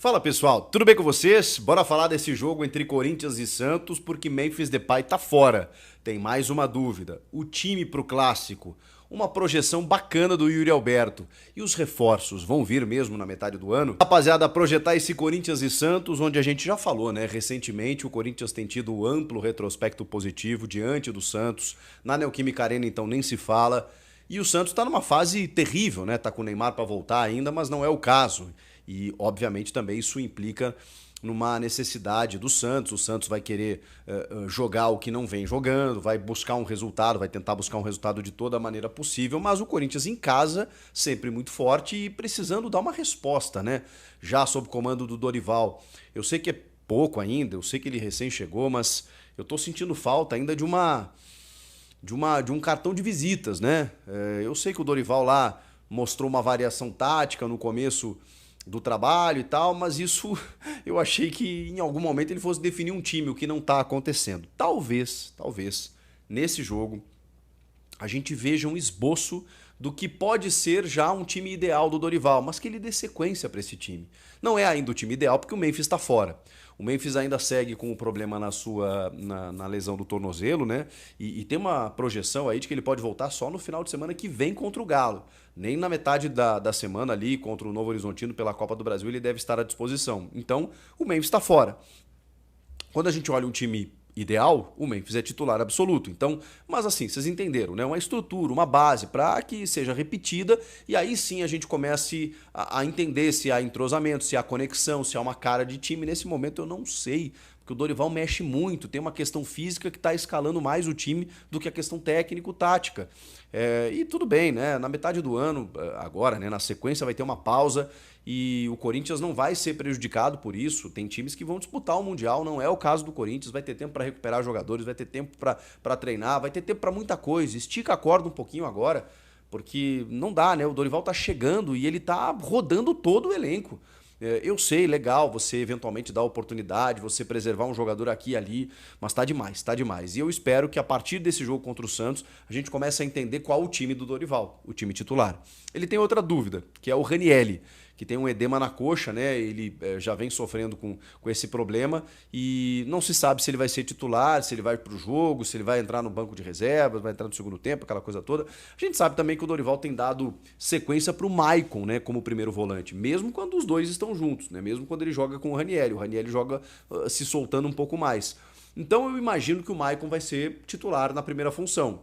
Fala pessoal, tudo bem com vocês? Bora falar desse jogo entre Corinthians e Santos, porque Memphis Depay tá fora. Tem mais uma dúvida: o time pro clássico, uma projeção bacana do Yuri Alberto. E os reforços vão vir mesmo na metade do ano? Rapaziada, projetar esse Corinthians e Santos, onde a gente já falou, né? Recentemente o Corinthians tem tido um amplo retrospecto positivo diante do Santos. Na Neoquímica Arena então nem se fala. E o Santos tá numa fase terrível, né? Tá com o Neymar pra voltar ainda, mas não é o caso. E, obviamente, também isso implica numa necessidade do Santos. O Santos vai querer jogar o que não vem jogando, vai buscar um resultado, vai tentar buscar um resultado de toda a maneira possível, mas o Corinthians em casa, sempre muito forte e precisando dar uma resposta, né? Já sob comando do Dorival. Eu sei que é pouco ainda, eu sei que ele recém chegou, mas eu tô sentindo falta ainda de um cartão de visitas, né? Eu sei que o Dorival lá mostrou uma variação tática no começo do trabalho e tal, mas isso eu achei que em algum momento ele fosse definir um time, o que não está acontecendo. Talvez, nesse jogo a gente veja um esboço do que pode ser já um time ideal do Dorival, mas que ele dê sequência para esse time. Não é ainda o time ideal porque o Memphis está fora. O Memphis ainda segue com o problema na lesão do tornozelo, né? E tem uma projeção aí de que ele pode voltar só no final de semana que vem contra o Galo. Nem na metade da semana ali contra o Novo Horizontino pela Copa do Brasil ele deve estar à disposição. Então o Memphis está fora. Quando a gente olha um time ideal, o Memphis é titular absoluto. Então, mas assim, vocês entenderam, né? Uma estrutura, uma base para que seja repetida e aí sim a gente comece a entender se há entrosamento, se há conexão, se há uma cara de time. Nesse momento eu não sei, porque o Dorival mexe muito, tem uma questão física que está escalando mais o time do que a questão técnico-tática. E tudo bem, né? Na metade do ano, agora, né? Na sequência vai ter uma pausa e o Corinthians não vai ser prejudicado por isso. Tem times que vão disputar o Mundial, não é o caso do Corinthians. Vai ter tempo para recuperar jogadores, vai ter tempo para treinar, vai ter tempo para muita coisa. Estica a corda um pouquinho agora, porque não dá, né? O Dorival tá chegando e ele tá rodando todo o elenco. Eu sei, legal, você eventualmente dar oportunidade, você preservar um jogador aqui e ali, mas tá demais, tá demais. E eu espero que a partir desse jogo contra o Santos, a gente comece a entender qual o time do Dorival, o time titular. Ele tem outra dúvida, que é o Ranielli, que tem um edema na coxa, né? Ele já vem sofrendo com esse problema e não se sabe se ele vai ser titular, se ele vai pro jogo, se ele vai entrar no banco de reservas, vai entrar no segundo tempo, aquela coisa toda. A gente sabe também que o Dorival tem dado sequência pro Maicon, né, como primeiro volante, mesmo quando os dois estão juntos, né? Mesmo quando ele joga com o Ranielli. O Ranielli joga se soltando um pouco mais. Então eu imagino que o Maicon vai ser titular na primeira função.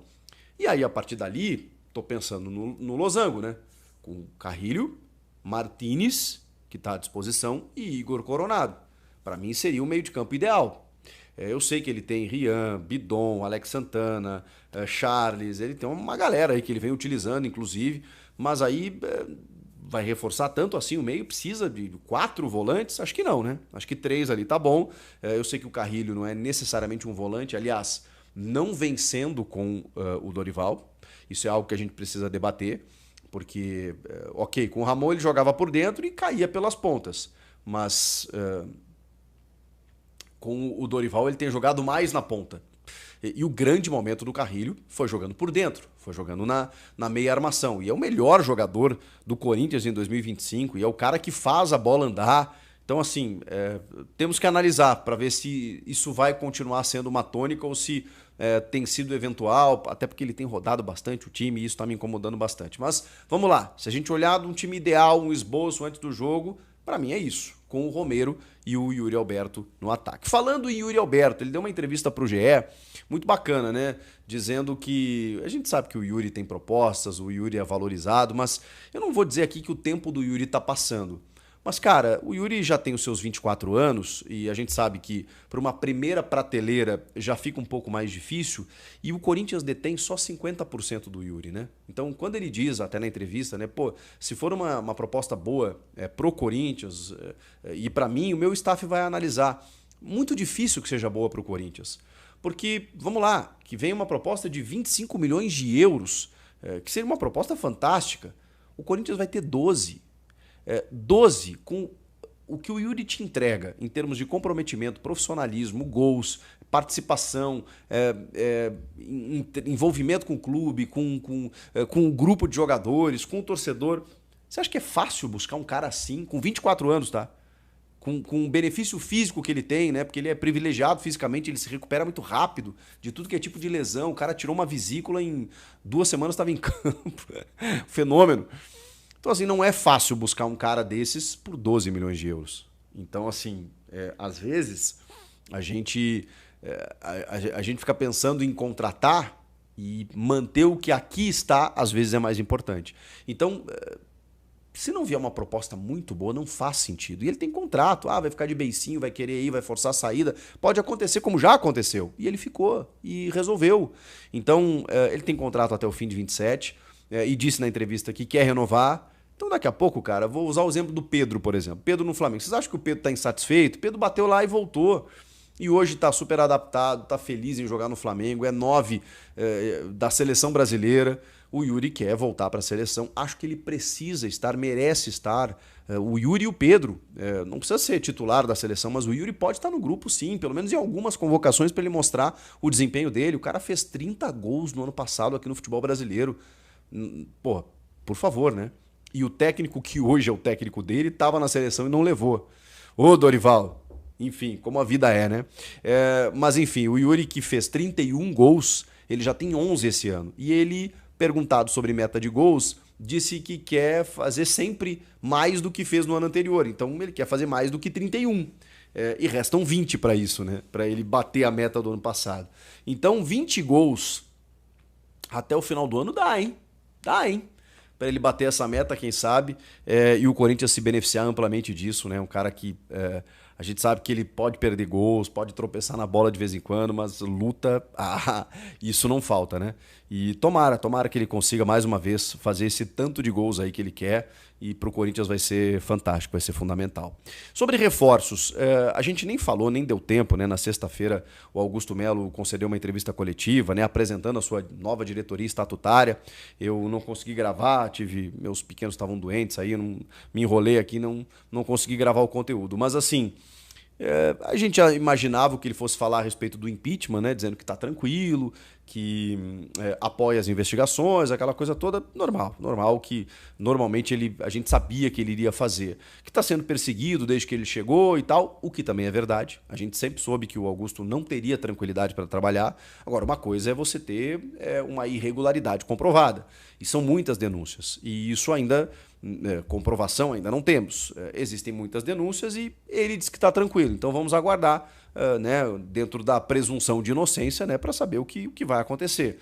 E aí, a partir dali, tô pensando no losango, né? Com Carrilho, Martínez, que está à disposição, e Igor Coronado. Para mim seria o meio de campo ideal. Eu sei que ele tem Rian, Bidon, Alex Santana, Charles, ele tem uma galera aí que ele vem utilizando, inclusive, mas aí vai reforçar tanto assim o meio? Precisa de 4 volantes? Acho que não, né? Acho que 3 ali tá bom. Eu sei que o Carrilho não é necessariamente um volante, aliás, não vem sendo com o Dorival. Isso é algo que a gente precisa debater. Porque, ok, com o Ramon ele jogava por dentro e caía pelas pontas. Mas com o Dorival ele tem jogado mais na ponta. E o grande momento do Carrilho foi jogando por dentro, foi jogando na meia armação. E é o melhor jogador do Corinthians em 2025 e é o cara que faz a bola andar. Então, assim, temos que analisar para ver se isso vai continuar sendo uma tônica ou se tem sido eventual, até porque ele tem rodado bastante o time e isso está me incomodando bastante. Mas vamos lá, se a gente olhar um time ideal, um esboço antes do jogo, para mim é isso, com o Romero e o Yuri Alberto no ataque. Falando em Yuri Alberto, ele deu uma entrevista para o GE, muito bacana, né? Dizendo que a gente sabe que o Yuri tem propostas, o Yuri é valorizado, mas eu não vou dizer aqui que o tempo do Yuri está passando. Mas, cara, o Yuri já tem os seus 24 anos e a gente sabe que para uma primeira prateleira já fica um pouco mais difícil e o Corinthians detém só 50% do Yuri, né? Então, quando ele diz, até na entrevista, né, pô, se for uma proposta boa pro Corinthians e para mim, o meu staff vai analisar. Muito difícil que seja boa pro Corinthians. Porque, vamos lá, que vem uma proposta de 25 milhões de euros, que seria uma proposta fantástica. O Corinthians vai ter 12. 12 com o que o Yuri te entrega em termos de comprometimento, profissionalismo, gols, participação, envolvimento com o clube, com um grupo de jogadores, com o torcedor. Você acha que é fácil buscar um cara assim, com 24 anos, tá? com o benefício físico que ele tem, né? Porque ele é privilegiado fisicamente, ele se recupera muito rápido de tudo que é tipo de lesão. O cara tirou uma vesícula em 2 semanas, estava em campo. Fenômeno. Então, assim, não é fácil buscar um cara desses por 12 milhões de euros. Então, assim, às vezes a gente fica pensando em contratar e manter o que aqui está, às vezes é mais importante. Então, se não vier uma proposta muito boa, não faz sentido. E ele tem contrato, vai ficar de beicinho, vai querer ir, vai forçar a saída. Pode acontecer como já aconteceu. E ele ficou e resolveu. Então, ele tem contrato até o fim de 27 e disse na entrevista que quer renovar. Então, daqui a pouco, cara, vou usar o exemplo do Pedro, por exemplo. Pedro no Flamengo. Vocês acham que o Pedro está insatisfeito? O Pedro bateu lá e voltou. E hoje está super adaptado, está feliz em jogar no Flamengo, é 9 da seleção brasileira. O Yuri quer voltar para a seleção. Acho que ele precisa estar, merece estar. O Yuri e o Pedro. Não precisa ser titular da seleção, mas o Yuri pode estar no grupo sim, pelo menos em algumas convocações para ele mostrar o desempenho dele. O cara fez 30 gols no ano passado aqui no futebol brasileiro. Pô, por favor, né? E o técnico que hoje é o técnico dele estava na seleção e não levou. Ô, Dorival, enfim, como a vida é, né? Mas enfim, o Yuri que fez 31 gols, ele já tem 11 esse ano. E ele, perguntado sobre meta de gols, disse que quer fazer sempre mais do que fez no ano anterior. Então ele quer fazer mais do que 31. E restam 20 para isso, né? Para ele bater a meta do ano passado. Então 20 gols até o final do ano dá, hein? Dá, hein? Para ele bater essa meta, quem sabe, e o Corinthians se beneficiar amplamente disso, né? Um cara que a gente sabe que ele pode perder gols, pode tropeçar na bola de vez em quando, mas luta, isso não falta, né? E tomara que ele consiga mais uma vez fazer esse tanto de gols aí que ele quer, e para o Corinthians vai ser fantástico, vai ser fundamental. Sobre reforços, a gente nem falou, nem deu tempo, né? Na sexta-feira o Augusto Melo concedeu uma entrevista coletiva, né? Apresentando a sua nova diretoria estatutária. Eu não consegui gravar, meus pequenos estavam doentes, aí eu não, me enrolei aqui, não consegui gravar o conteúdo. Mas assim, a gente já imaginava que ele fosse falar a respeito do impeachment, né? Dizendo que está tranquilo, que apoia as investigações, aquela coisa toda normal, que normalmente a gente sabia que ele iria fazer. Que está sendo perseguido desde que ele chegou e tal, o que também é verdade. A gente sempre soube que o Augusto não teria tranquilidade para trabalhar. Agora, uma coisa é você ter uma irregularidade comprovada. E são muitas denúncias. E isso ainda... comprovação ainda não temos. Existem muitas denúncias e ele diz que está tranquilo. Então vamos aguardar, né, dentro da presunção de inocência, né, para saber o que vai acontecer.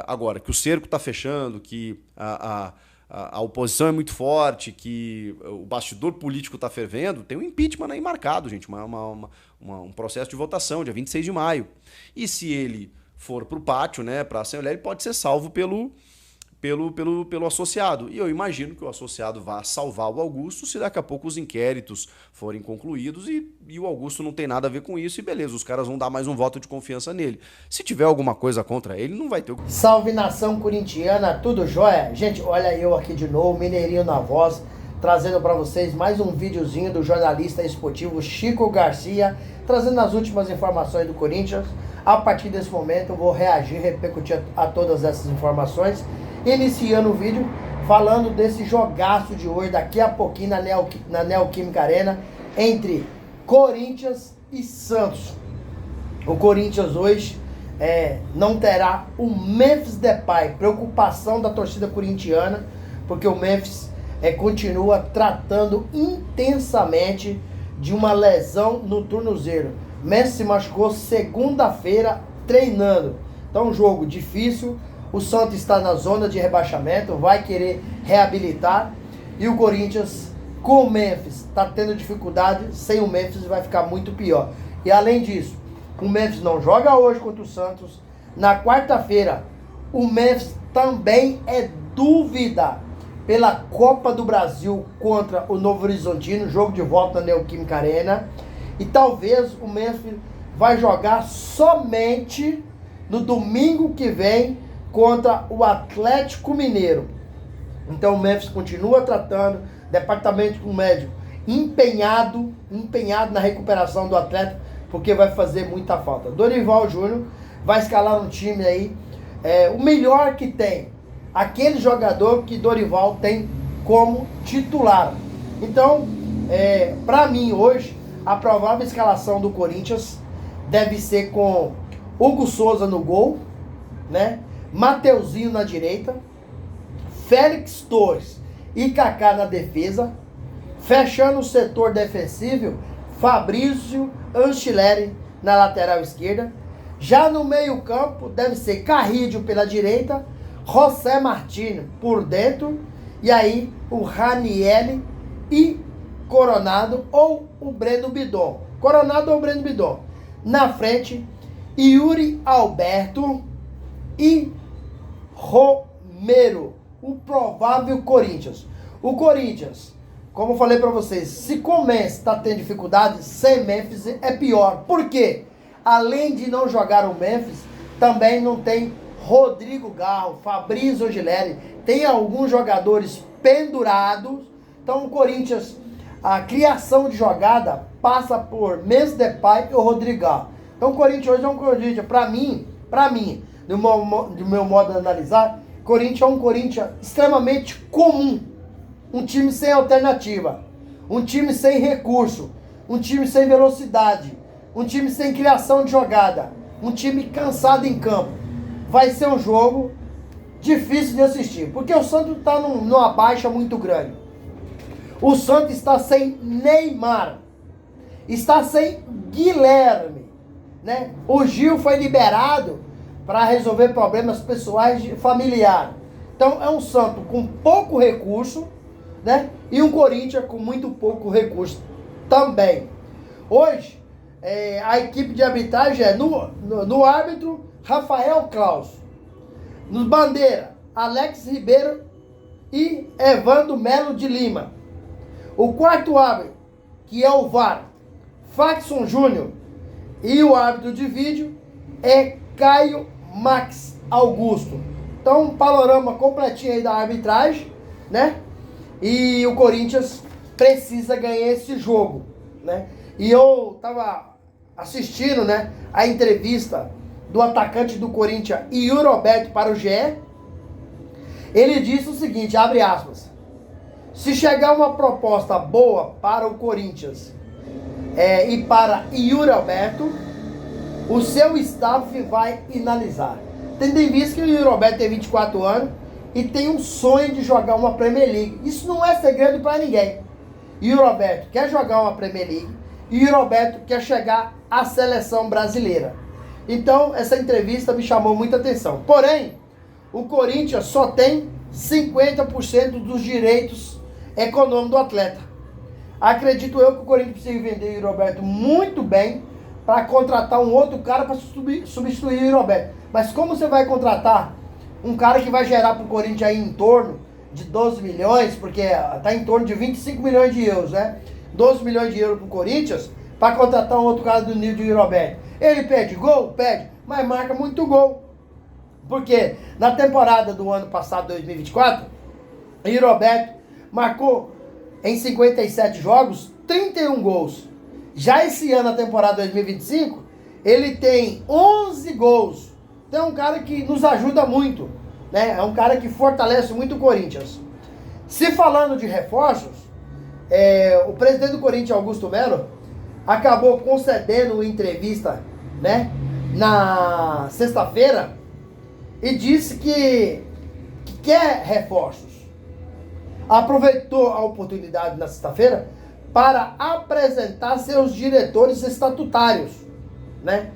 Agora, que o cerco está fechando, que a oposição é muito forte, que o bastidor político está fervendo, tem um impeachment aí marcado, gente, um processo de votação, dia 26 de maio. E se ele for para o pátio, né, para a Assembleia, ele pode ser salvo pelo associado. E eu imagino que o associado vá salvar o Augusto se daqui a pouco os inquéritos forem concluídos e o Augusto não tem nada a ver com isso e beleza, os caras vão dar mais um voto de confiança nele. Se tiver alguma coisa contra ele, não vai ter o... Salve nação corintiana, tudo jóia? Gente, olha eu aqui de novo, Mineirinho na voz, trazendo para vocês mais um videozinho do jornalista esportivo Chico Garcia, trazendo as últimas informações do Corinthians. A partir desse momento eu vou reagir, repercutir a todas essas informações, iniciando o vídeo falando desse jogaço de hoje, daqui a pouquinho na Neoquímica Arena, entre Corinthians e Santos. O Corinthians hoje não terá o Memphis Depay, preocupação da torcida corintiana, porque o Memphis continua tratando intensamente de uma lesão no tornozelo. Memphis se machucou segunda-feira treinando, então um jogo difícil. O Santos está na zona de rebaixamento, vai querer reabilitar. E o Corinthians, com o Memphis, está tendo dificuldade. Sem o Memphis vai ficar muito pior. E além disso, o Memphis não joga hoje contra o Santos. Na quarta-feira, o Memphis também é dúvida pela Copa do Brasil contra o Novo Horizontino. Jogo de volta na Neoquímica Arena. E talvez o Memphis vai jogar somente no domingo que vem contra o Atlético Mineiro. Então o Memphis continua tratando, departamento médico empenhado na recuperação do atleta, porque vai fazer muita falta. Dorival Júnior vai escalar um time aí, o melhor que tem, aquele jogador que Dorival tem como titular. Então, para mim hoje, a provável escalação do Corinthians deve ser com Hugo Souza no gol, né? Mateuzinho na direita, Félix Torres e Kaká na defesa, fechando o setor defensivo, Fabrício Anchileri na lateral esquerda. Já no meio campo deve ser Carrídio pela direita, José Martins por dentro, e aí o Ranieri e Coronado ou o Breno Bidon. Coronado ou Breno Bidon. Na frente, Yuri Alberto e Romero, o provável Corinthians. O Corinthians, como eu falei para vocês, se com Memphis está tendo dificuldade, sem Memphis é pior. Por quê? Além de não jogar o Memphis, também não tem Rodrigo Garro, Fabrício Angileri, tem alguns jogadores pendurados. Então o Corinthians, a criação de jogada passa por Memphis Depay e o Rodrigo Garro. Então o Corinthians hoje é um Corinthians, para mim, do meu modo de analisar, Corinthians é um Corinthians extremamente comum. Um time sem alternativa, um time sem recurso, um time sem velocidade, um time sem criação de jogada, um time cansado em campo. Vai ser um jogo difícil de assistir, porque o Santos está numa baixa muito grande. O Santos está sem Neymar, está sem Guilherme, né? O Gil foi liberado para resolver problemas pessoais e familiares. Então é um Santos com pouco recurso, né? E um Corinthians com muito pouco recurso também. Hoje, a equipe de arbitragem é no árbitro, Rafael Claus. Nos bandeira, Alex Ribeiro e Evandro Melo de Lima. O quarto árbitro, que é o VAR, Faxon Júnior. E o árbitro de vídeo é Caio Max Augusto. Então, um panorama completinho aí da arbitragem, né? E o Corinthians precisa ganhar esse jogo, né? E eu tava assistindo, né, a entrevista do atacante do Corinthians, Yuri Alberto, para o GE. Ele disse o seguinte, abre aspas: se chegar uma proposta boa para o Corinthians e para Yuri Alberto, o seu staff vai analisar. Tendo em vista que o Yuri Alberto tem 24 anos e tem um sonho de jogar uma Premier League. Isso não é segredo para ninguém. Yuri Alberto quer jogar uma Premier League e Yuri Alberto quer chegar à seleção brasileira. Então, essa entrevista me chamou muita atenção. Porém, o Corinthians só tem 50% dos direitos econômicos do atleta. Acredito eu que o Corinthians precisa vender o Yuri Alberto muito bem para contratar um outro cara para substituir o Yuri Alberto. Mas como você vai contratar um cara que vai gerar para o Corinthians aí em torno de 12 milhões, porque está em torno de 25 milhões de euros, né? 12 milhões de euros para o Corinthians, para contratar um outro cara do nível de Yuri Alberto. Ele pede gol? Pede, mas marca muito gol. Porque na temporada do ano passado, 2024, Yuri Alberto marcou em 57 jogos 31 gols. Já esse ano, na temporada 2025, ele tem 11 gols. Então é um cara que nos ajuda muito, né? É um cara que fortalece muito o Corinthians. Se falando de reforços, o presidente do Corinthians, Augusto Melo, acabou concedendo uma entrevista, né, na sexta-feira e disse que quer reforços. Aproveitou a oportunidade na sexta-feira para apresentar seus diretores estatutários, né?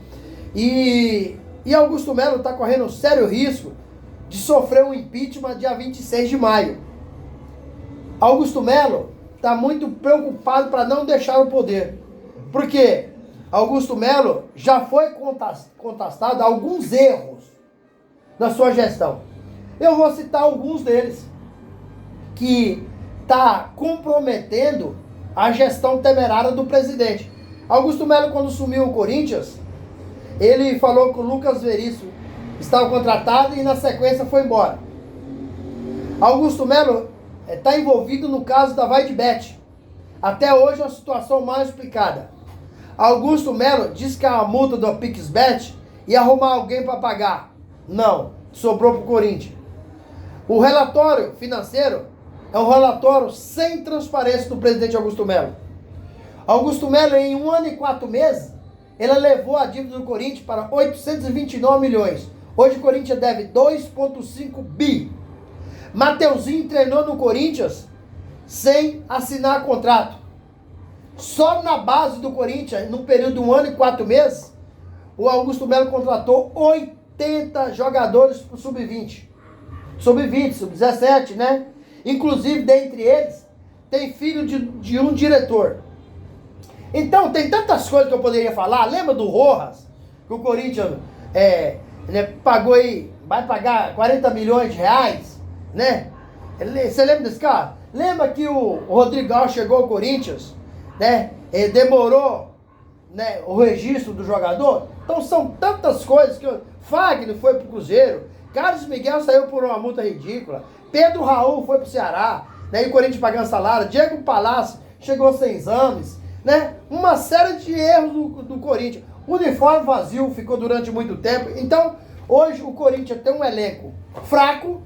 E Augusto Melo está correndo um sério risco de sofrer um impeachment dia 26 de maio. Augusto Melo está muito preocupado para não deixar o poder. Porque Augusto Melo já foi contestado alguns erros na sua gestão. Eu vou citar alguns deles que está comprometendo a gestão temerária do presidente. Augusto Melo, quando assumiu o Corinthians, ele falou que o Lucas Veríssimo estava contratado e na sequência foi embora. Augusto Melo está envolvido no caso da Vaidbet. Até hoje é uma situação mal explicada. Augusto Melo disse que a multa do PixBet ia arrumar alguém para pagar. Não, sobrou para o Corinthians. O relatório financeiro é um relatório sem transparência do presidente Augusto Melo. Augusto Melo, em 1 ano e 4 meses, ele levou a dívida do Corinthians para 829 milhões. Hoje o Corinthians deve 2,5 bi. Mateuzinho treinou no Corinthians sem assinar contrato. Só na base do Corinthians, num período de 1 ano e 4 meses, o Augusto Melo contratou 80 jogadores para o sub-20. Sub-20, sub-17, né? Inclusive, dentre eles, tem filho de um diretor. Então, tem tantas coisas que eu poderia falar. Lembra do Rojas? Que o Corinthians pagou aí, vai pagar 40 milhões de reais, né? Você lembra desse cara? Lembra que o Rodrigão chegou ao Corinthians, né? E demorou, né, o registro do jogador? Então, são tantas coisas que... Fagner foi pro Cruzeiro, Carlos Miguel saiu por uma multa ridícula, Pedro Raul foi pro Ceará, né? E o Corinthians pagando salário, Diego Palácio chegou sem exames, né? Uma série de erros do Corinthians. O uniforme vazio ficou durante muito tempo. Então, hoje o Corinthians tem um elenco fraco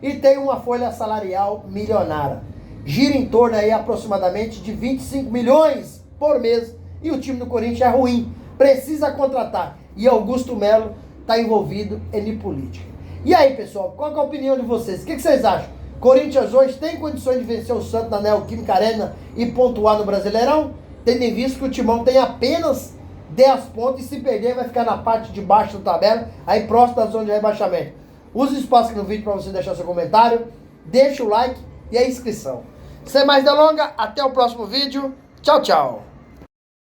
e tem uma folha salarial milionária. Gira em torno aí aproximadamente de 25 milhões por mês. E o time do Corinthians é ruim. Precisa contratar. E Augusto Melo está envolvido em política. E aí, pessoal, qual é a opinião de vocês? O que vocês acham? Corinthians hoje tem condições de vencer o Santos na Neoquímica Arena e pontuar no Brasileirão? Tendo em vista que o Timão tem apenas 10 pontos e se perder vai ficar na parte de baixo da tabela, aí próximo da zona de rebaixamento. Use o espaço aqui no vídeo para você deixar seu comentário, deixa o like e a inscrição. Sem mais delongas, até o próximo vídeo. Tchau, tchau.